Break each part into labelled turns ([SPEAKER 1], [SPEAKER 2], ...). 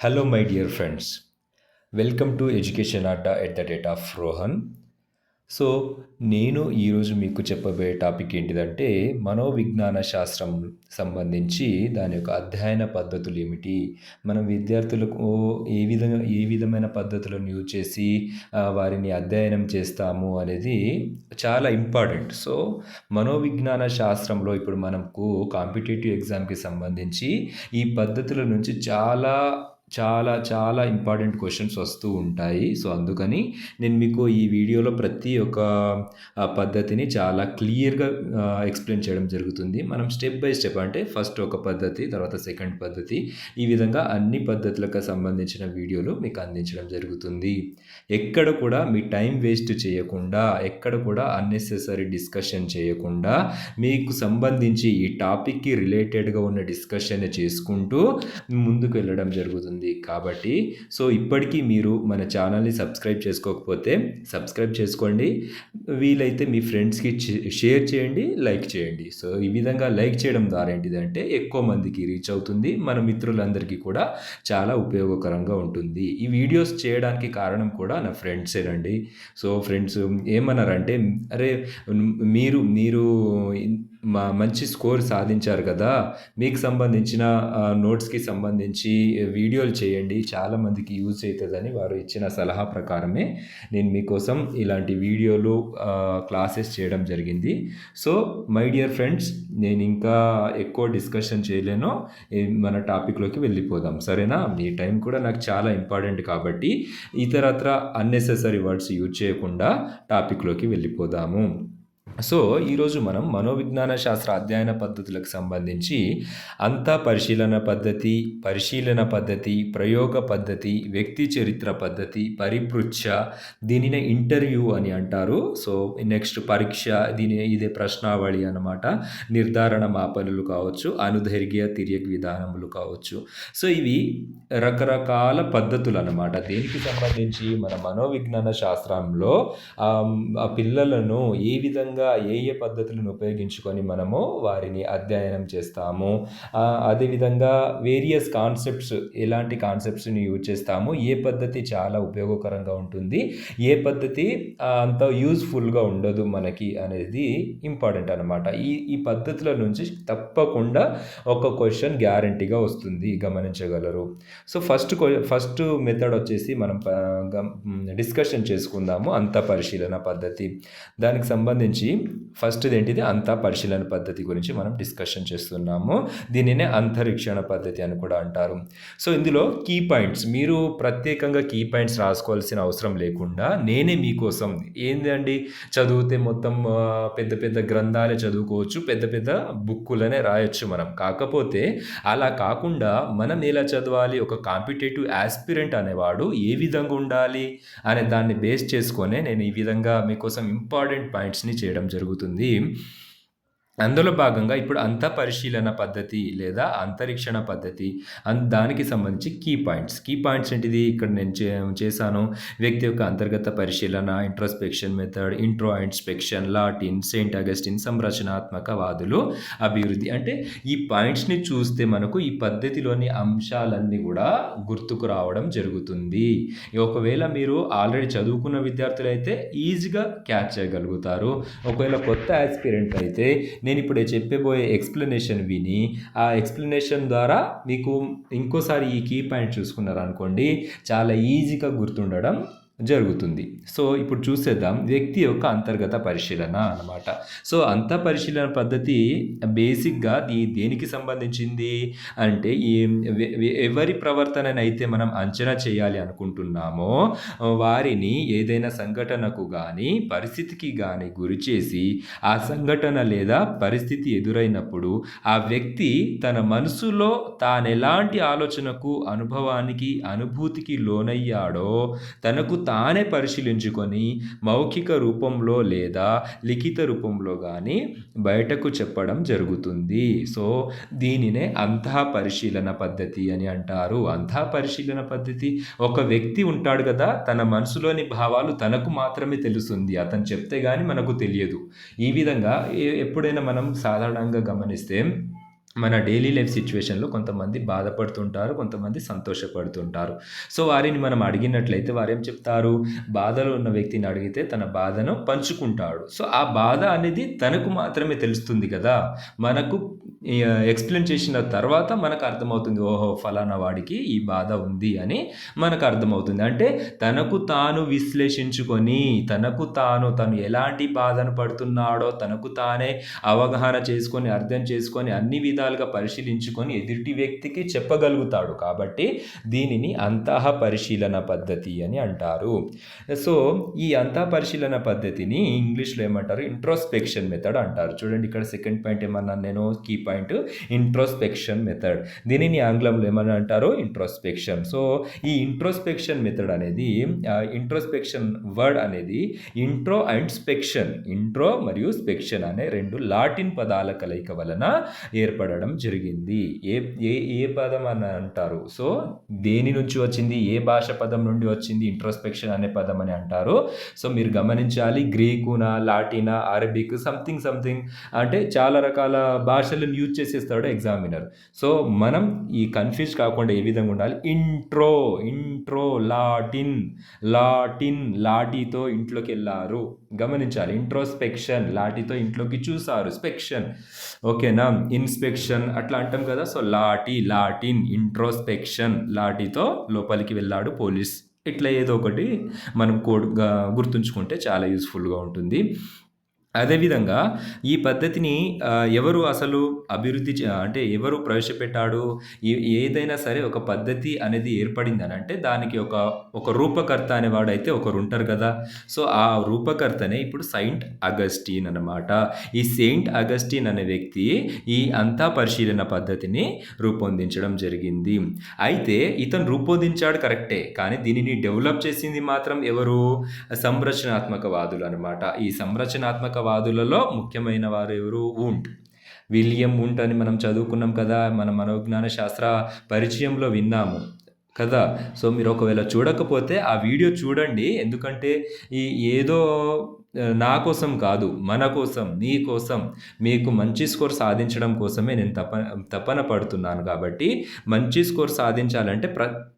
[SPEAKER 1] Hello, my dear friends. Welcome to Education Adda at the rate of Rohan. So, నేను ఈరోజు మీకు చెప్పబోయే topic ఏంటిదంటే, మనోవిజ్ఞాన శాస్త్రం సంబంధించి దాని యొక్క అధ్యయన పద్ధతులేమిటి? మనం విద్యార్థులకు ఏ విధమైన పద్ధతులను యూజ్ చేసి వారిని అధ్యయనం చేస్తాము అనేది చాలా ఇంపార్టెంట్. సో, మనోవిజ్ఞాన శాస్త్రంలో ఇప్పుడు మనకు కాంపిటీటివ్ ఎగ్జామ్‌కి సంబంధించి ఈ పద్ధతుల నుంచి చాలా ఇంపార్టెంట్ క్వెషన్స్ వస్తూ ఉంటాయి. సో, అందుకని నేను మీకు ఈ వీడియోలో ప్రతి ఒక్క పద్ధతిని చాలా క్లియర్‌గా ఎక్స్‌ప్లెయిన్ చేయడం జరుగుతుంది. మనం స్టెప్ బై స్టెప్ అంటే ఫస్ట్ ఒక పద్ధతి, తర్వాత సెకండ్ పద్ధతి, ఈ విధంగా అన్ని పద్ధతులకు సంబంధించిన వీడియోలు మీకు అందించడం జరుగుతుంది. ఎక్కడ కూడా మీ టైం వేస్ట్ చేయకుండా, ఎక్కడ కూడా అన్నెసెసరీ డిస్కషన్ చేయకుండా, మీకు సంబంధించి ఈ టాపిక్‌కి రిలేటెడ్‌గా ఉన్న డిస్కషన్ చేసుకుంటూ ముందుకు వెళ్ళడం జరుగుతుంది. కాబట్టి సో, ఇప్పటికీ మీరు మన ఛానల్‌ని సబ్స్క్రైబ్ చేసుకోకపోతే సబ్స్క్రైబ్ చేసుకోండి. వీలైతే మీ ఫ్రెండ్స్‌కి షేర్ చేయండి, లైక్ చేయండి. సో, ఈ విధంగా లైక్ చేయడం ద్వారా ఏంటిదంటే ఎక్కువ మందికి రీచ్ అవుతుంది. మన మిత్రులందరికీ కూడా చాలా ఉపయోగకరంగా ఉంటుంది. ఈ వీడియోస్ చేయడానికి కారణం కూడా నా ఫ్రెండ్సేనండి. సో, ఫ్రెండ్స్ ఏమన్నారంటే, "అరే! మీరు మీరు మంచి స్కోర్ సాధించారు కదా! మీకు సంబంధించిన నోట్స్‌కి సంబంధించి వీడియోలు చేయండి. చాలామందికి యూజ్ అయితదని" వారు ఇచ్చిన సలహా ప్రకారమే నేను మీకోసం ఇలాంటి వీడియోలు క్లాసెస్ చేయడం జరిగింది. సో, మై డియర్ ఫ్రెండ్స్, నేను ఇంకా ఎక్కువ డిస్కషన్ చేయలేను. మన టాపిక్‌లోకి వెళ్ళిపోదాం. సరేనా? మీ టైం కూడా నాకు చాలా ఇంపార్టెంట్ కాబట్టి ఇతరత్ర అన్నెసెసరీ వర్డ్స్ యూజ్ చేయకుండా టాపిక్‌లోకి వెళ్ళిపోదాము. సో, ఈరోజు మనం మనోవిజ్ఞాన శాస్త్ర అధ్యయన పద్ధతులకు సంబంధించి అంతా పరిశీలన పద్ధతి, ప్రయోగ పద్ధతి, వ్యక్తి చరిత్ర పద్ధతి, పరిపృచ్ఛ, దీనినే ఇంటర్వ్యూ అని అంటారు. సో, నెక్స్ట్ పరీక్ష, ఇదే ప్రశ్నావళి అన్నమాట. నిర్ధారణ మాపనులు కావచ్చు, అనుదైర్ఘ్య తిర్యక్ విధానములు కావచ్చు. సో, ఇవి రకరకాల పద్ధతులు అన్నమాట. దేనికి సంబంధించి మన మనోవిజ్ఞాన శాస్త్రంలో ఆ పిల్లలను ఏ విధంగా ఏ పద్ధతులను ఉపయోగించుకొని మనము వారిని అధ్యయనం చేస్తాము, అదేవిధంగా వేరియస్ కాన్సెప్ట్స్, ఎలాంటి కాన్సెప్ట్స్ని యూజ్ చేస్తాము, ఏ పద్ధతి చాలా ఉపయోగకరంగా ఉంటుంది, ఏ పద్ధతి అంత యూజ్ఫుల్గా ఉండదు మనకి అనేది ఇంపార్టెంట్ అనమాట. ఈ పద్ధతుల నుంచి తప్పకుండా ఒక క్వశ్చన్ గ్యారంటీగా వస్తుంది, గమనించగలరు. సో, ఫస్ట్ మెథడ్ వచ్చేసి మనం డిస్కషన్ చేసుకుందాము, అంత పరిశీలన పద్ధతి. దానికి సంబంధించి ఫస్ట్ది ఏంటిది, అంతా పరిశీలన పద్ధతి గురించి మనం డిస్కషన్ చేస్తున్నాము. దీనినే అంతరీక్షణ పద్ధతి అని కూడా అంటారు. సో, ఇందులో కీ పాయింట్స్, మీరు ప్రత్యేకంగా కీ పాయింట్స్ రాసుకోవాల్సిన అవసరం లేకుండా నేనే మీకోసం ఏందండి, చదివితే మొత్తం పెద్ద పెద్ద గ్రంథాలే చదువుకోవచ్చు, పెద్ద పెద్ద బుక్కులనే రాయొచ్చు మనం. కాకపోతే అలా కాకుండా మనం ఎలా చదవాలి, ఒక కాంపిటేటివ్ యాస్పిరెంట్ అనేవాడు ఏ విధంగా ఉండాలి అనే దాన్ని బేస్ చేసుకొనే నేను ఈ విధంగా మీకోసం ఇంపార్టెంట్ పాయింట్స్ని చేయడం జరుగుతుంది. అందులో భాగంగా ఇప్పుడు అంతా పరిశీలన పద్ధతి లేదా అంతరీక్షణ పద్ధతి, దానికి సంబంధించి కీ పాయింట్స్ ఏంటిది, ఇక్కడ నేను చేశాను. వ్యక్తి యొక్క అంతర్గత పరిశీలన, introspection method, intro and spection, Latin, Saint Augustine, సంరచనాత్మక వాదులు, అభివృద్ధి. అంటే ఈ పాయింట్స్ని చూస్తే మనకు ఈ పద్ధతిలోని అంశాలన్నీ కూడా గుర్తుకు రావడం జరుగుతుంది. ఒకవేళ మీరు ఆల్రెడీ చదువుకున్న విద్యార్థులైతే ఈజీగా క్యాచ్ చేయగలుగుతారు. ఒకవేళ కొత్త యాస్పిరెంట్ అయితే నేను ఇప్పుడు చెప్పబోయే ఎక్స్ప్లెనేషన్ విని ఆ ఎక్స్ప్లెనేషన్ ద్వారా మీకు ఇంకోసారి ఈ కీ పాయింట్ చూసుకున్నారనుకోండి, చాలా ఈజీగా గుర్తుండడం జరుగుతుంది. సో, ఇప్పుడు చూసేద్దాం వ్యక్తి యొక్క అంతర్గత పరిశీలన అన్నమాట. సో, అంత పరిశీలన పద్ధతి బేసిక్గా దేనికి సంబంధించింది అంటే, ఎవరి ప్రవర్తననైతే మనం అంచనా చేయాలి అనుకుంటున్నామో వారిని ఏదైనా సంఘటనకు కానీ పరిస్థితికి కానీ గురి చేసి ఆ సంఘటన లేదా పరిస్థితి ఎదురైనప్పుడు ఆ వ్యక్తి తన మనసులో తానెలాంటి ఆలోచనకు, అనుభవానికి, అనుభూతికి లోనయ్యాడో తనకు తానే పరిశీలించుకొని మౌఖిక రూపంలో లేదా లిఖిత రూపంలో కానీ బయటకు చెప్పడం జరుగుతుంది. సో, దీనినే అంతః పరిశీలన పద్ధతి అని అంటారు. అంతః పరిశీలన పద్ధతి, ఒక వ్యక్తి ఉంటాడు కదా, తన మనసులోని భావాలు తనకు మాత్రమే తెలుస్తుంది, అతను చెప్తే కానీ మనకు తెలియదు. ఈ విధంగా ఎప్పుడైనా మనం సాధారణంగా గమనిస్తే మన డైలీ లైఫ్ సిట్యుయేషన్‌లో కొంతమంది బాధపడుతుంటారు. కొంతమంది సంతోషపడుతుంటారు. సో, వారిని మనం అడిగినట్లయితే వారేం చెప్తారు? బాధలో ఉన్న వ్యక్తిని అడిగితే తన బాధను పంచుకుంటాడు. సో, ఆ బాధ అనేది తనకు మాత్రమే తెలుస్తుంది కదా! మనకు ఎక్స్‌ప్లెయిన్ చేసిన తర్వాత మనకు అర్థమవుతుంది. ఓహో! ఫలానా వాడికి ఈ బాధ ఉంది అని మనకు అర్థమవుతుంది. అంటే తనకు తాను విశ్లేషించుకొని, తను ఎలాంటి బాధను పడుతున్నాడో తనకు తానే అవగాహన చేసుకొని, అర్థం చేసుకొని, అన్ని విధాలుగా పరిశీలించుకొని ఎదుటి వ్యక్తికి చెప్పగలుగుతాడు. కాబట్టి దీనిని అంతః పరిశీలన పద్ధతి అని అంటారు. సో, ఈ అంతః పరిశీలన పద్ధతిని ఇంగ్లీష్‌లో ఏమంటారు? ఇంట్రోస్పెక్షన్ మెథడ్ అంటారు. చూడండి ఇక్కడ సెకండ్ పాయింట్ ఏమన్నాను నేను? Key point introspection method. దీనిని ఆంగ్లంలో ఏమని అంటారు? ఇంట్రోస్పెక్షన్. సో, ఈ ఇంట్రోస్పెక్షన్ మెథడ్ అనేది ఇంట్రోస్పెక్షన్ వర్డ్ అనేది ఇంట్రో అండ్ స్పెక్షన్. ఇంట్రో మరియు స్పెక్షన్ అనే 2 లాటిన్ పదాల కలయిక వలన ఏర్పడడం జరిగింది. ఏ ఏ ఏ పదం అని అంటారు? సో, దేని నుంచి వచ్చింది? ఏ భాష పదం నుండి వచ్చింది ఇంట్రోస్పెక్షన్ అనే పదం అని అంటారు? సో, మీరు గమనించాలి. గ్రీకునా, లాటినా, అరబిక్ సంథింగ్ అంటే చాలా రకాల భాషలను యూజ్ చేసేస్తాడు ఎగ్జామినర్. సో, మనం ఈ కన్‌ఫ్యూజ్ కాకుండా ఏ విధంగా ఉండాలి? ఇంట్రో లాటిన్ లాటితో ఇంట్లోకెళ్లారు. గమనించాలి. ఇంట్రోస్పెక్షన్ లాటితో ఇంట్లోకి చూసారు. స్పెక్షన్ ఓకేనా? ఇన్స్పెక్షన్ అట్లా అంటాం కదా! సో, లాటిన్ ఇంట్రోస్పెక్షన్ లాటితో లోపలికి వెళ్ళాడు పోలీస్. ఇట్లా ఏదో ఒకటి మనం కోడ్‌గా గుర్తుంచుకుంటే చాలా యూజ్‌ఫుల్‌గా ఉంటుంది. అదేవిధంగా ఈ పద్ధతిని ఎవరు అసలు అంటే ఎవరు ప్రవేశపెట్టాడు? ఏదైనా సరే ఒక పద్ధతి అనేది ఏర్పడిందనంటే దానికి ఒక రూపకర్త అనేవాడైతే ఒకరుంటారు కదా! సో, ఆ రూపకర్తనే ఇప్పుడు సెయింట్ అగస్టిన్ అన్నమాట. ఈ సెయింట్ అగస్టిన్ అనే వ్యక్తి ఈ అంతా పరిశీలన పద్ధతిని రూపొందించడం జరిగింది. అయితే ఇతను రూపొందించాడు కరెక్టే. కానీ దీనిని డెవలప్ చేసింది మాత్రం ఎవరు? సంరచనాత్మకవాదులు అన్నమాట. ఈ సంరచనాత్మకవాదులలో ముఖ్యమైన వారు ఎవరు? విలియం వూంట్ అని మనం చదువుకున్నాం కదా! మన మనోజ్ఞాన శాస్త్ర పరిచయంలో విన్నాము కదా! సో, మీరు ఒకవేళ చూడకపోతే ఆ వీడియో చూడండి. ఎందుకంటే ఏదో నా కోసం కాదు, మన కోసం, నీ కోసం, మీకు మంచి స్కోర్ సాధించడం కోసమే నేను తపన పడుతున్నాను. కాబట్టి మంచి స్కోర్ సాధించాలంటే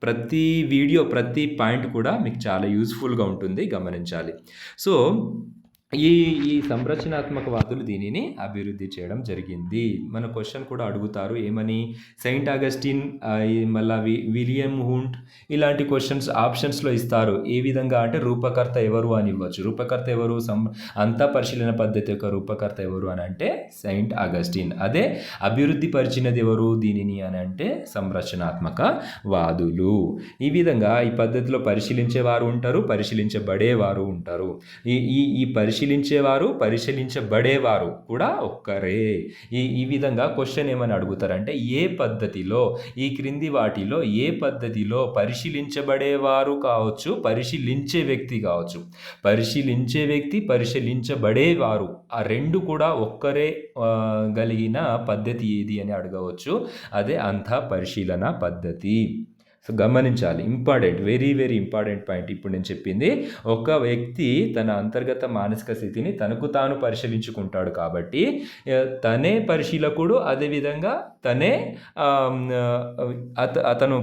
[SPEAKER 1] ప్రతి వీడియో, ప్రతి పాయింట్ కూడా మీకు చాలా యూజ్‌ఫుల్‌గా ఉంటుంది. గమనించాలి. సో, ఈ సంరచనాత్మకవాదులు దీనిని అభివృద్ధి చేయడం జరిగింది. మన క్వెషన్ కూడా అడుగుతారు ఏమని? సెయింట్ అగస్టిన్ మళ్ళా విలియం వూంట్ ఇలాంటి క్వెషన్స్ ఆప్షన్స్‌లో ఇస్తారు. ఏ విధంగా అంటే రూపకర్త ఎవరు అని ఇవ్వచ్చు. రూపకర్త ఎవరు? అంతా పరిశీలన పద్ధతి యొక్క రూపకర్త ఎవరు అని అంటే సెయింట్ అగస్టిన్. అదే అభివృద్ధి పరిచినది ఎవరు దీనిని అని అంటే సంరచనాత్మకవాదులు. ఈ విధంగా ఈ పద్ధతిలో పరిశీలించేవారు ఉంటారు, పరిశీలించబడేవారు ఉంటారు. ఈ పరిశీలించబడేవారు కూడా ఒక్కరే. ఈ విధంగా క్వెషన్ ఏమని అడుగుతారంటే ఈ క్రింది వాటిలో ఏ పద్ధతిలో పరిశీలించబడేవారు కావచ్చు, పరిశీలించే వ్యక్తి కావచ్చు. పరిశీలించే వ్యక్తి, పరిశీలించబడేవారు ఆ 2 కూడా ఒక్కరే కలిగిన పద్ధతి ఏది అని అడగవచ్చు. అదే అంతా పరిశీలన పద్ధతి. సో, గమనించాలి. Important, very very important point ఇప్పుడు నేను చెప్పింది. ఒక వ్యక్తి తన అంతర్గత మానసిక స్థితిని తనకు తాను పరిశీలించుకుంటాడు కాబట్టి తనే పరిశీలకుడు, అదేవిధంగా తనే అతను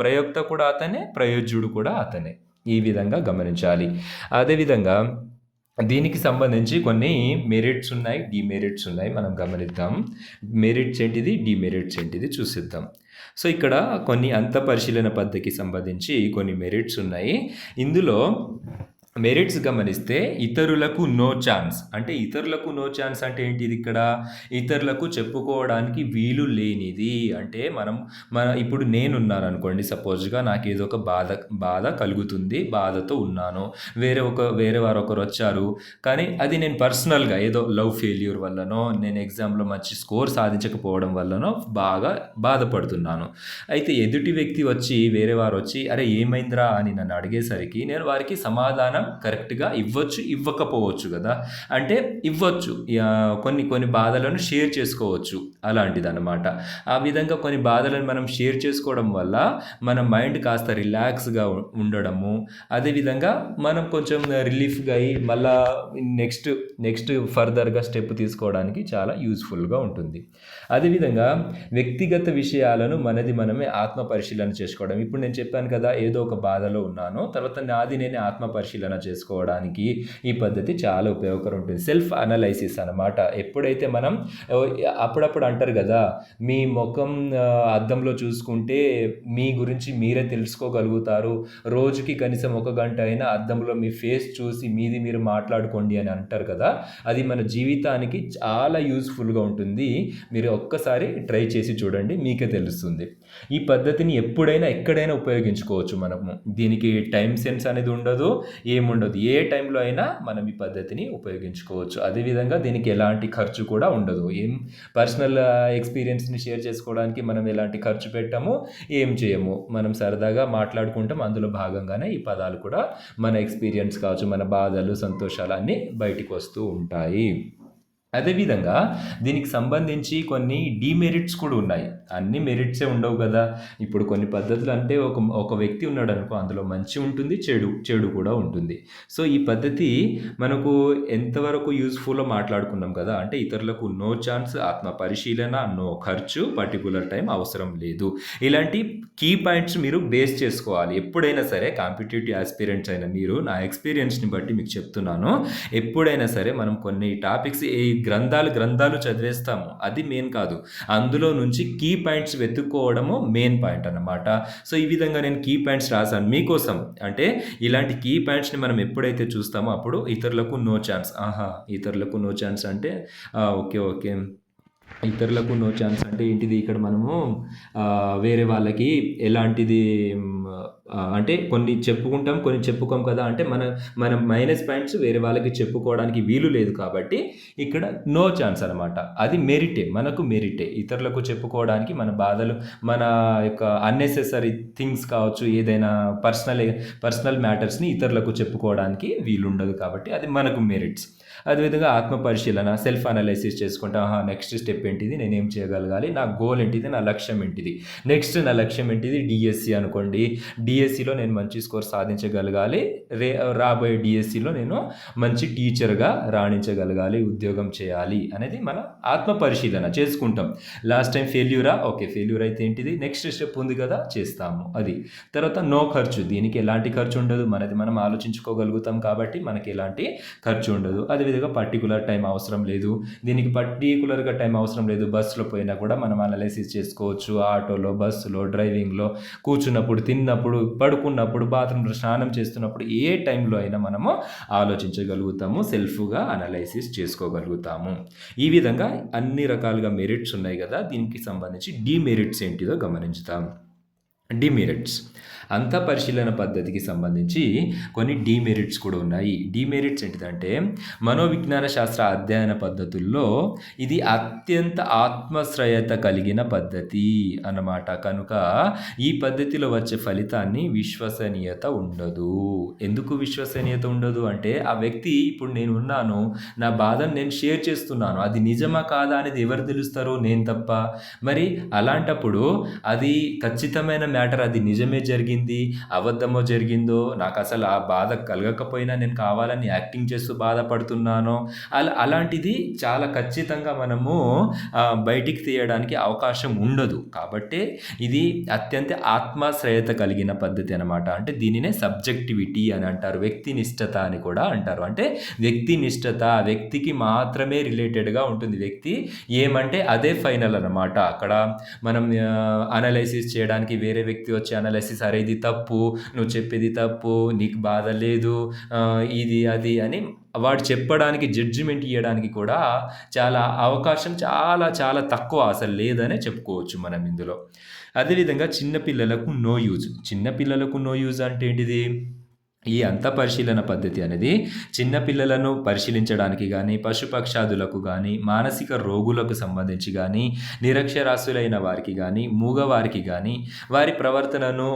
[SPEAKER 1] ప్రయోక్త కూడా అతనే, ప్రయోజ్యుడు కూడా అతనే. ఈ విధంగా గమనించాలి. అదేవిధంగా దీనికి సంబంధించి కొన్ని మెరిట్స్ ఉన్నాయి, డిమెరిట్స్ ఉన్నాయి. మనం గమనిద్దాం. మెరిట్స్ ఏంటిది, డిమెరిట్స్ ఏంటిది చూసిద్దాం. సో, ఇక్కడ కొన్ని అంతఃపరిశీలన పద్ధతికి సంబంధించి కొన్ని మెరిట్స్ ఉన్నాయి. ఇందులో మెరిట్స్ గమనిస్తే ఇతరులకు నో ఛాన్స్. అంటే ఇతరులకు నో ఛాన్స్ అంటే ఏంటిది? ఇక్కడ ఇతరులకు చెప్పుకోవడానికి వీలు లేనిది. అంటే ఇప్పుడు నేనున్నాను అనుకోండి, సపోజ్‌గా నాకేదో ఒక బాధ కలుగుతుంది, బాధతో ఉన్నాను. వేరే వారు ఒకరు వచ్చారు, కానీ అది నేను పర్సనల్‌గా ఏదో లవ్ ఫెయిల్యూర్ వల్లనో, నేను ఎగ్జామ్‌లో మంచి స్కోర్ సాధించకపోవడం వల్లనో బాగా బాధపడుతున్నాను. అయితే ఎదుటి వ్యక్తి వేరే వారు వచ్చి అరే ఏమైందిరా అని నన్ను అడిగేసరికి నేను వారికి సమాధానం కరెక్ట్‌గా ఇవ్వచ్చు, ఇవ్వకపోవచ్చు గదా! అంటే ఇవ్వచ్చు. కొన్ని కొన్ని బాధలను షేర్ చేసుకోవచ్చు. అలాంటిదనమాట. ఆ విధంగా కొన్ని బాధలను మనం షేర్ చేసుకోవడం వల్ల మన మైండ్ కాస్త రిలాక్స్‌గా ఉండడము. అదేవిధంగా మనం కొంచెం రిలీఫ్‌గా అయ్యి మళ్ళా నెక్స్ట్ నెక్స్ట్ ఫర్దర్‌గా స్టెప్ తీసుకోవడానికి చాలా యూజ్‌ఫుల్‌గా ఉంటుంది. అదేవిధంగా వ్యక్తిగత విషయాలను మనది మనమే ఆత్మ పరిశీలన చేసుకోవడం. ఇప్పుడు నేను చెప్పాను కదా! ఏదో ఒక బాధలో ఉన్నాను. తర్వాత నాది నేనే ఆత్మ పరిశీలన చేసుకోవడానికి ఈ పద్ధతి చాలా ఉపయోగకరం ఉంటుంది. సెల్ఫ్ అనలైసిస్ అనమాట. ఎప్పుడైతే మనం ఓహ్, అప్పుడప్పుడు అంటారు కదా! మీ మొఖం అద్దంలో చూసుకుంటే మీ గురించి మీరే తెలుసుకోగలుగుతారు. రోజుకి కనీసం ఒక గంట అయినా అద్దంలో మీ ఫేస్ చూసి మీది మీరు మాట్లాడుకోండి అని అంటారు కదా! అది మన జీవితానికి చాలా యూజ్‌ఫుల్‌గా ఉంటుంది. మీరు ఒక్కసారి ట్రై చేసి చూడండి. మీకే తెలుస్తుంది. ఈ పద్ధతిని ఎప్పుడైనా, ఎక్కడైనా ఉపయోగించుకోవచ్చు మనము. దీనికి టైమ్ సెన్స్ అనేది ఉండదు. ఏముండదు. ఏ టైంలో అయినా మనం ఈ పద్ధతిని ఉపయోగించుకోవచ్చు. అదేవిధంగా దీనికి ఎలాంటి ఖర్చు కూడా ఉండదు. పర్సనల్ ఎక్స్‌పీరియన్స్‌ని షేర్ చేసుకోవడానికి మనం ఎలాంటి ఖర్చు పెట్టము, ఏం చేయము. మనం సరదాగా మాట్లాడుకుంటాం. అందులో భాగంగానే ఈ పదాలు కూడా మన ఎక్స్‌పీరియన్స్ కావచ్చు, మన బాధలు, సంతోషాలు అన్నీ బయటికి వస్తూ ఉంటాయి. అదేవిధంగా దీనికి సంబంధించి కొన్ని డీమెరిట్స్ కూడా ఉన్నాయి. అన్ని మెరిట్సే ఉండవు కదా! ఇప్పుడు కొన్ని పద్ధతులు అంటే ఒక వ్యక్తి ఉన్నాడనుకో అందులో మంచి ఉంటుంది, చెడు కూడా ఉంటుంది. సో, ఈ పద్ధతి మనకు ఎంతవరకు యూజ్‌ఫుల్లో మాట్లాడుకున్నాం కదా! అంటే ఇతరులకు నో ఛాన్స్, ఆత్మ పరిశీలన, నో ఖర్చు, పర్టిక్యులర్ టైం అవసరం లేదు. ఇలాంటి కీ పాయింట్స్ మీరు బేస్ చేసుకోవాలి. ఎప్పుడైనా సరే కాంపిటీటివ్ యాస్పిరెంట్స్ అయిన మీరు నా ఎక్స్‌పీరియన్స్‌ని బట్టి మీకు చెప్తున్నాను. ఎప్పుడైనా సరే మనం కొన్ని టాపిక్స్ ఈ గ్రంథాలు చదివేస్తాము. అది మెయిన్ కాదు. అందులో నుంచి కీ పాయింట్స్ వెతుక్కోవడము మెయిన్ పాయింట్ అన్నమాట. సో, ఈ విధంగా నేను కీ పాయింట్స్ రాసాను మీకోసం. అంటే ఇలాంటి కీ పాయింట్స్‌ని మనం ఎప్పుడైతే చూస్తామో అప్పుడు ఇతరులకు నో ఛాన్స్. ఆహా! ఇతరులకు నో ఛాన్స్ అంటే ఓకే. ఓకే. ఇతరులకు నో ఛాన్స్ అంటే ఏంటిది? ఇక్కడ మనము వేరే వాళ్ళకి ఎలాంటిది అంటే కొన్ని చెప్పుకుంటాం, కొన్ని చెప్పుకోం కదా! అంటే మన మైనస్ పాయింట్స్ వేరే వాళ్ళకి చెప్పుకోవడానికి వీలు లేదు కాబట్టి ఇక్కడ నో ఛాన్స్ అనమాట. అది మెరిటే. మనకు మెరిటే. ఇతరులకు చెప్పుకోవడానికి మన బాధలు, మన యొక్క అన్నెసెసరీ థింగ్స్ కావచ్చు, ఏదైనా పర్సనల్ మ్యాటర్స్‌ని ఇతరులకు చెప్పుకోవడానికి వీలుండదు కాబట్టి అది మనకు మెరిట్స్. అదేవిధంగా ఆత్మ పరిశీలన, సెల్ఫ్ అనలైసిస్ చేసుకుంటా. ఆహా! నెక్స్ట్ స్టెప్ ఏంటిది? నేనేం చేయగలగాలి? నా గోల్ ఏంటిది? నా లక్ష్యం ఏంటిది? నెక్స్ట్ నా లక్ష్యం ఏంటిది? డీఎస్సీ అనుకోండి. డీఎస్సీలో నేను మంచి స్కోర్ సాధించగలగాలి. రాబోయే డీఎస్సీలో నేను మంచి టీచర్‌గా రాణించగలగాలి, ఉద్యోగం చేయాలి అనేది మన ఆత్మ పరిశీలన చేసుకుంటాం. లాస్ట్ టైం ఫెయిల్యూరా? ఓకే. ఫెయిల్యూర్ అయితే ఏంటిది? నెక్స్ట్ స్టెప్ ఉంది కదా! చేస్తాము అది. తర్వాత నో ఖర్చు. దీనికి ఎలాంటి ఖర్చు ఉండదు. మనది మనం ఆలోచించుకోగలుగుతాం కాబట్టి మనకి ఎలాంటి ఖర్చు ఉండదు. అదేవిధంగా పర్టిక్యులర్ టైం అవసరం లేదు. దీనికి పర్టిక్యులర్‌గా టైం అవసరం లేదు. బస్సులో పోయినా కూడా మనం అనలైసిస్ చేసుకోవచ్చు. ఆటోలో, బస్సులో, డ్రైవింగ్‌లో, కూర్చున్నప్పుడు, తిన్నప్పుడు, పడుకున్నప్పుడు, బాత్రూమ్‌లో స్నానం చేస్తున్నప్పుడు ఏ టైంలో అయినా మనము ఆలోచించగలుగుతాము. సెల్ఫ్‌గా అనలైసిస్ చేసుకోగలుగుతాము. ఈ విధంగా అన్ని రకాలుగా మెరిట్స్ ఉన్నాయి కదా! దీనికి సంబంధించి డీమెరిట్స్ ఏంటిదో గమనించుదాం. డీమెరిట్స్. అంతా పరిశీలన పద్ధతికి సంబంధించి కొన్ని డీమెరిట్స్ కూడా ఉన్నాయి. డీమెరిట్స్ ఏంటిదంటే మనోవిజ్ఞాన శాస్త్ర అధ్యయన పద్ధతుల్లో ఇది అత్యంత ఆత్మశ్రయత కలిగిన పద్ధతి అన్నమాట. కనుక ఈ పద్ధతిలో వచ్చే ఫలితాన్ని విశ్వసనీయత ఉండదు. ఎందుకు విశ్వసనీయత ఉండదు అంటే ఆ వ్యక్తి ఇప్పుడు నేను ఉన్నాను, నా బాధను నేను షేర్ చేస్తున్నాను. అది నిజమా కాదా అనేది ఎవరు తెలుస్తారు? నేను తప్ప. మరి అలాంటప్పుడు అది ఖచ్చితమైన మ్యాటర్, అది నిజమే జరిగింది, అబద్ధమో జరిగిందో, నాకు అసలు ఆ బాధ కలగకపోయినా నేను కావాలని యాక్టింగ్ చేస్తూ బాధపడుతున్నానో, అలాంటిది చాలా ఖచ్చితంగా మనము బయటికి తీయడానికి అవకాశం ఉండదు. కాబట్టే ఇది అత్యంత ఆత్మశ్రయత కలిగిన పద్ధతి అనమాట. అంటే దీనినే సబ్జెక్టివిటీ అని అంటారు. వ్యక్తినిష్టత అని కూడా అంటారు. అంటే వ్యక్తినిష్టత వ్యక్తికి మాత్రమే రిలేటెడ్‌గా ఉంటుంది. వ్యక్తి ఏమంటే అదే ఫైనల్ అనమాట. అక్కడ మనం అనలైసిస్ చేయడానికి వేరే వ్యక్తి వచ్చి అనలైసిస్, అరే ఇది తప్పు, నువ్వు చెప్పేది తప్పు, నీకు బాధ లేదు, ఇది అది అని వాడు చెప్పడానికి, జడ్జిమెంట్ ఇయ్యడానికి కూడా చాలా అవకాశం చాలా చాలా తక్కువ, అసలు లేదనే చెప్పుకోవచ్చు మనం ఇందులో. అదేవిధంగా చిన్న పిల్లలకు నో యూజ్. చిన్న పిల్లలకు నో యూజ్ అంటే ఏంటిది? ఈ అంతఃపరిశీలన పద్ధతి అనేది చిన్నపిల్లలను పరిశీలించడానికి కానీ, పశుపక్షాదులకు కానీ, మానసిక రోగులకు సంబంధించి కానీ, నిరక్షరాస్యులైన వారికి కానీ, మూగవారికి కానీ, వారి ప్రవర్తనను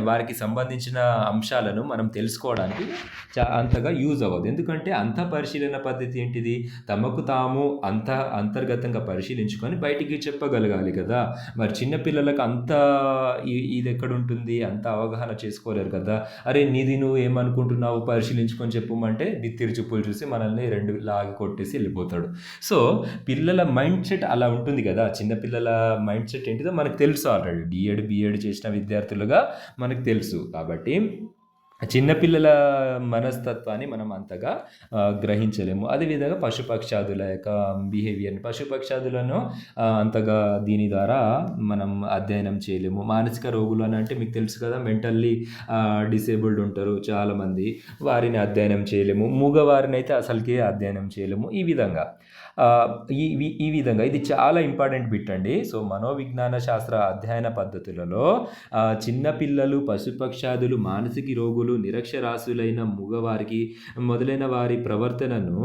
[SPEAKER 1] వారికి సంబంధించిన అంశాలను మనం తెలుసుకోవడానికి అంతగా యూజ్ అవ్వదు. ఎందుకంటే అంతఃపరిశీలన పద్ధతి ఏంటిది? తమకు తాము అంతర్గతంగా పరిశీలించుకొని బయటికి చెప్పగలగాలి కదా! మరి చిన్నపిల్లలకు ఇది ఎక్కడుంటుంది? అంత అవగాహన చేసుకోలేరు కదా! అరే నీది నువ్వు ఏమనుకుంటున్నావు పరిశీలించుకొని చెప్పమంటే బిత్తిరి చూపులు చూసి మనల్ని రెండు లాగి కొట్టేసి వెళ్ళిపోతాడు. సో పిల్లల మైండ్ సెట్ అలా ఉంటుంది కదా. చిన్నపిల్లల మైండ్ సెట్ ఏంటిదో మనకు తెలుసు ఆల్రెడీ. బిఎడ్ చేసిన విద్యార్థులుగా మనకు తెలుసు. కాబట్టి చిన్నపిల్లల మనస్తత్వాన్ని మనం అంతగా గ్రహించలేము. అదేవిధంగా పశుపక్షాదుల యొక్క బిహేవియర్ని, పశుపక్షాదులను అంతగా దీని ద్వారా మనం అధ్యయనం చేయలేము. మానసిక రోగులు అని అంటే మీకు తెలుసు కదా, మెంటల్లీ డిసేబుల్డ్ ఉంటారు చాలామంది, వారిని అధ్యయనం చేయలేము. మూగవారిని అయితే అసలుకే అధ్యయనం చేయలేము. ఈ విధంగా ఈ విధంగా ఇది చాలా ఇంపార్టెంట్ బిట్ అండి. సో మనోవిజ్ఞాన శాస్త్ర అధ్యయన పద్ధతులలో చిన్నపిల్లలు, పశుపక్షాదులు, మానసిక రోగులు, నిరక్షరాస్యులైన మూగవారికి మొదలైన వారి ప్రవర్తనను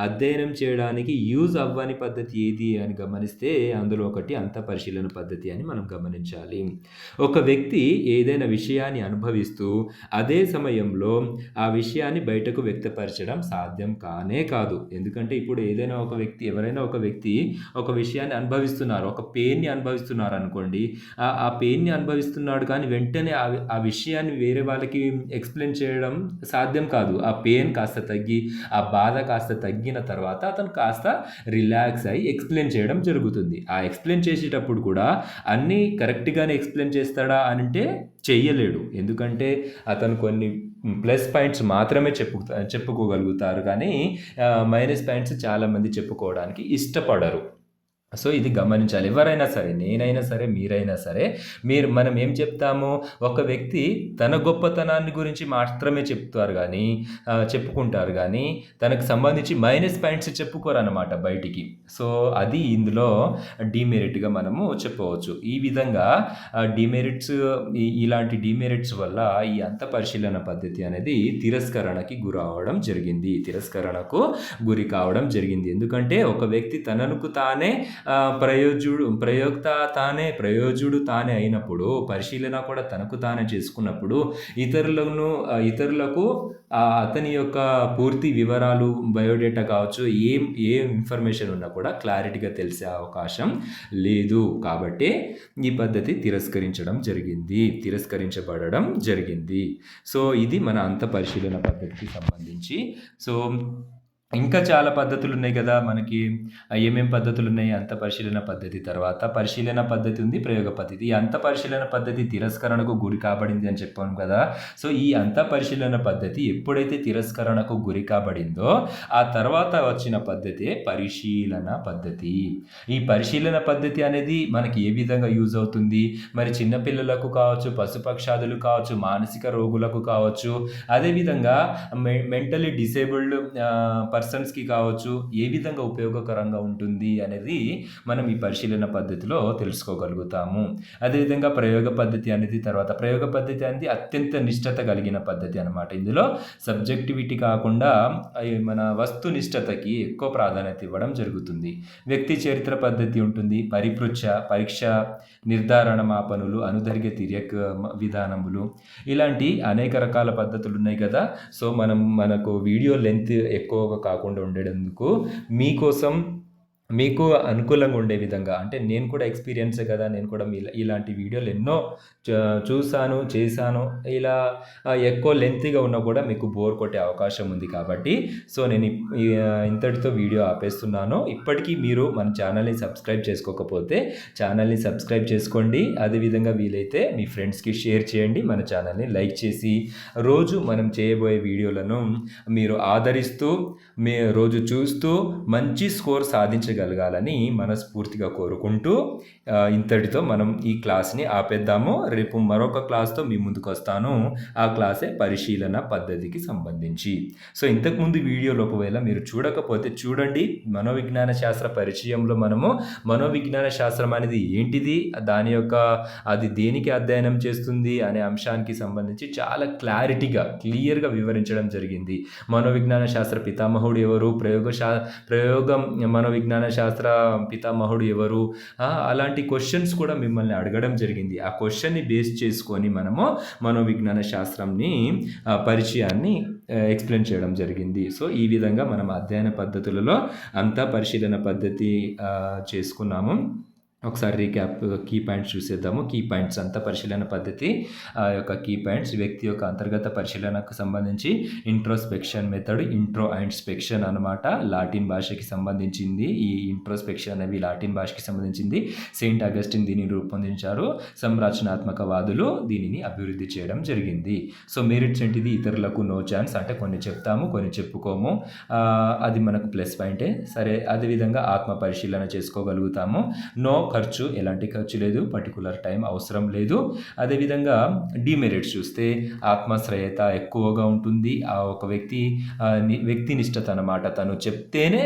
[SPEAKER 1] అధ్యయనం చేయడానికి యూజ్ అవ్వని పద్ధతి ఏది అని గమనిస్తే అందులో ఒకటి అంతఃపరిశీలన పద్ధతి అని మనం గమనించాలి. ఒక వ్యక్తి ఏదైనా విషయాన్ని అనుభవిస్తూ అదే సమయంలో ఆ విషయాన్ని బయటకు వ్యక్తపరచడం సాధ్యం కానే కాదు. ఎందుకంటే ఇప్పుడు ఎవరైనా ఒక వ్యక్తి ఒక విషయాన్ని అనుభవిస్తున్నారు, ఒక పెయిన్ని అనుభవిస్తున్నారు అనుకోండి. ఆ పెయిన్ని అనుభవిస్తున్నాడు కానీ వెంటనే ఆ విషయాన్ని వేరే వాళ్ళకి ఎక్స్ప్లెయిన్ చేయడం సాధ్యం కాదు. ఆ పెయిన్ కాస్త తగ్గి, ఆ బాధ కాస్త తగ్గిన తర్వాత అతను కాస్త రిలాక్స్ అయ్యి ఎక్స్ప్లెయిన్ చేయడం జరుగుతుంది. ఆ ఎక్స్ప్లెయిన్ చేసేటప్పుడు కూడా అన్నీ కరెక్ట్గానే ఎక్స్ప్లెయిన్ చేస్తాడా అని అంటే చెయ్యలేడు. ఎందుకంటే అతను కొన్ని ప్లస్ పాయింట్స్ మాత్రమే చెప్పుకోగలుగుతారు కానీ మైనస్ పాయింట్స్ చాలామంది చెప్పుకోవడానికి ఇష్టపడరు. సో ఇది గమనించాలి. ఎవరైనా సరే, నేనైనా సరే, మీరైనా సరే, మనం ఏం చెప్తాము, ఒక వ్యక్తి తన గొప్పతనాన్ని గురించి మాత్రమే చెప్పుకుంటారు కానీ తనకు సంబంధించి మైనస్ పాయింట్స్ చెప్పుకోరు అన్నమాట బయటికి. సో అది ఇందులో డిమెరిట్గా మనము చెప్పవచ్చు. ఈ విధంగా ఇలాంటి డిమెరిట్స్ వల్ల ఈ అంతఃపరిశీలన పద్ధతి అనేది తిరస్కరణకు గురి కావడం జరిగింది. ఎందుకంటే ఒక వ్యక్తి తనకు తానే ప్రయోజుడు తానే అయినప్పుడు, పరిశీలన కూడా తనకు తానే చేసుకున్నప్పుడు ఇతరులకు అతని యొక్క పూర్తి వివరాలు, బయోడేటా కావచ్చు, ఏ ఇన్ఫర్మేషన్ ఉన్నా కూడా క్లారిటీగా తెలిసే అవకాశం లేదు. కాబట్టి ఈ పద్ధతి తిరస్కరించబడడం జరిగింది. సో ఇది మన అంతఃపరిశీలన పద్ధతికి సంబంధించి. సో ఇంకా చాలా పద్ధతులు ఉన్నాయి కదా మనకి. ఏమేం పద్ధతులు ఉన్నాయి? అంతఃపరిశీలన పద్ధతి తర్వాత పరిశీలన పద్ధతి ఉంది, ప్రయోగ పద్ధతి. ఈ అంతఃపరిశీలన పద్ధతి తిరస్కరణకు గురి కాబడింది అని చెప్పాను కదా. సో ఈ అంతఃపరిశీలన పద్ధతి ఎప్పుడైతే తిరస్కరణకు గురి కాబడిందో ఆ తర్వాత వచ్చిన పద్ధతే పరిశీలన పద్ధతి. ఈ పరిశీలన పద్ధతి అనేది మనకి ఏ విధంగా యూజ్ అవుతుంది? మరి చిన్నపిల్లలకు కావచ్చు, పశుపక్షాదులు కావచ్చు, మానసిక రోగులకు కావచ్చు, అదేవిధంగా మెంటలీ డిసేబుల్డ్ పర్సన్స్కి కావచ్చు, ఏ విధంగా ఉపయోగకరంగా ఉంటుంది అనేది మనం ఈ పరిశీలన పద్ధతిలో తెలుసుకోగలుగుతాము. అదేవిధంగా ప్రయోగ పద్ధతి అనేది అత్యంత నిష్ఠత కలిగిన పద్ధతి అన్నమాట. ఇందులో సబ్జెక్టివిటీ కాకుండా మన వస్తునిష్టతకి ఎక్కువ ప్రాధాన్యత ఇవ్వడం జరుగుతుంది. వ్యక్తి చరిత్ర పద్ధతి ఉంటుంది, పరీక్ష, నిర్ధారణ మాపనులు, అనుదర్గ తిర్యక్ విధానములు, ఇలాంటి అనేక రకాల పద్ధతులు ఉన్నాయి కదా. సో మనకు వీడియో లెంత్ ఎక్కువగా కాకుండా ఉండేందుకు మీకు అనుకూలంగా ఉండే విధంగా, అంటే నేను కూడా ఎక్స్పీరియన్సే కదా, నేను కూడా ఇలాంటి వీడియోలు ఎన్నో చేశాను. ఇలా ఎక్కువ లెంతీగా ఉన్నా కూడా మీకు బోర్ కొట్టే అవకాశం ఉంది. కాబట్టి సో నేను ఇంతటితో వీడియో ఆపేస్తున్నాను. ఇప్పటికీ మీరు మన ఛానల్ని సబ్స్క్రైబ్ చేసుకోకపోతే ఛానల్ని సబ్స్క్రైబ్ చేసుకోండి. అదేవిధంగా వీలైతే మీ ఫ్రెండ్స్కి షేర్ చేయండి. మన ఛానల్ని లైక్ చేసి రోజు మనం చేయబోయే వీడియోలను మీరు ఆదరిస్తూ రోజు చూస్తూ మంచి స్కోర్ సాధించగలిగితే సాధించగలగాలని మనస్ఫూర్తిగా కోరుకుంటూ ఇంతటితో మనం ఈ క్లాస్ని ఆపేద్దాము. రేపు మరొక క్లాస్తో మీ ముందుకు వస్తాను. ఆ క్లాసే పరిశీలన పద్ధతికి సంబంధించి. సో ఇంతకుముందు వీడియోలో ఒకవేళ మీరు చూడకపోతే చూడండి. మనోవిజ్ఞాన శాస్త్ర పరిచయంలో మనము మనోవిజ్ఞాన శాస్త్రం అనేది ఏంటిది, దాని యొక్క అది దేనికి అధ్యయనం చేస్తుంది అనే అంశానికి సంబంధించి చాలా క్లియర్గా వివరించడం జరిగింది. మనోవిజ్ఞాన శాస్త్ర పితామహుడు ఎవరు, ప్రయోగం మనోవిజ్ఞాన శాస్త్ర పితామహుడు ఎవరు, అలాంటి క్వశ్చన్స్ కూడా మిమ్మల్ని అడగడం జరిగింది. ఆ క్వశ్చన్ని బేస్ చేసుకొని మనము మనోవిజ్ఞాన శాస్త్రంని పరిచయాన్ని ఎక్స్ప్లెయిన్ చేయడం జరిగింది. సో ఈ విధంగా మనం అధ్యయన పద్ధతులలో అంతా పరిశీలన పద్ధతి చేసుకున్నాము. ఒకసారి రీక్యాప్ కీ పాయింట్స్ చూసేద్దాము. కీ పాయింట్స్ అంతా పరిశీలన పద్ధతి యొక్క కీ పాయింట్స్ వ్యక్తి యొక్క అంతర్గత పరిశీలనకు సంబంధించి ఇంట్రోస్పెక్షన్ మెథడ్, ఇంట్రో అండ్ స్పెక్షన్ అనమాట. లాటిన్ భాషకి సంబంధించింది. ఈ ఇంట్రోస్పెక్షన్ అనేవి లాటిన్ భాషకి సంబంధించింది. సెయింట్ అగస్టిన్ దీనిని రూపొందించారు. సంరచనాత్మకవాదులు దీనిని అభివృద్ధి చేయడం జరిగింది. సో మెరిట్స్ ఏంటిది, ఇతరులకు నో ఛాన్స్, అంటే కొన్ని చెప్తాము కొన్ని చెప్పుకోము, అది మనకు ప్లస్ పాయింటే. సరే, అదేవిధంగా ఆత్మ పరిశీలన చేసుకోగలుగుతాము. నో ఖర్చు, ఎలాంటి ఖర్చు లేదు, పర్టికులర్ టైం అవసరం లేదు. అదేవిధంగా డిమెరిట్స్ చూస్తే ఆత్మశ్రయత ఎక్కువగా ఉంటుంది. ఆ ఒక వ్యక్తినిష్టత అనమాట. తను చెప్తేనే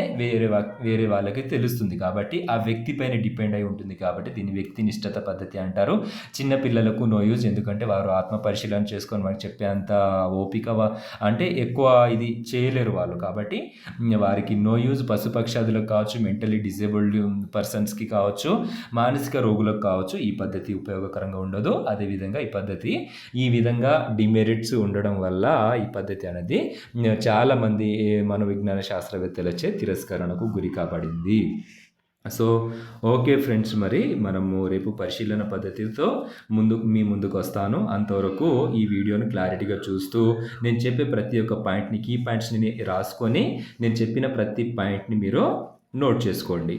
[SPEAKER 1] వేరే వాళ్ళకి తెలుస్తుంది కాబట్టి ఆ వ్యక్తి పైన డిపెండ్ అయి ఉంటుంది కాబట్టి దీన్ని వ్యక్తినిష్టత పద్ధతి అంటారు. చిన్నపిల్లలకు నో యూజ్, ఎందుకంటే వారు ఆత్మ పరిశీలన చేసుకొని వారికి చెప్పేంత ఓపిక అంటే ఎక్కువ ఇది చేయలేరు వాళ్ళు, కాబట్టి వారికి నో యూజ్. పశుపక్షాదులకు కావచ్చు, మెంటలీ డిజేబుల్డ్ పర్సన్స్కి కావచ్చు, మానసిక రోగులకు కావచ్చు ఈ పద్ధతి ఉపయోగకరంగా ఉండదు. అదేవిధంగా ఈ విధంగా డిమెరిట్స్ ఉండడం వల్ల ఈ పద్ధతి అనేది చాలామంది మనోవిజ్ఞాన శాస్త్రవేత్తలచే తిరస్కరణకు గురి కాబడింది. సో ఓకే ఫ్రెండ్స్, మరి మనము రేపు పరిశీలన పద్ధతితో మీ ముందుకు వస్తాను. అంతవరకు ఈ వీడియోను క్లారిటీగా చూస్తూ నేను చెప్పే ప్రతి ఒక్క పాయింట్ని, కీ పాయింట్స్ని రాసుకొని నేను చెప్పిన ప్రతి పాయింట్ని మీరు నోట్ చేసుకోండి.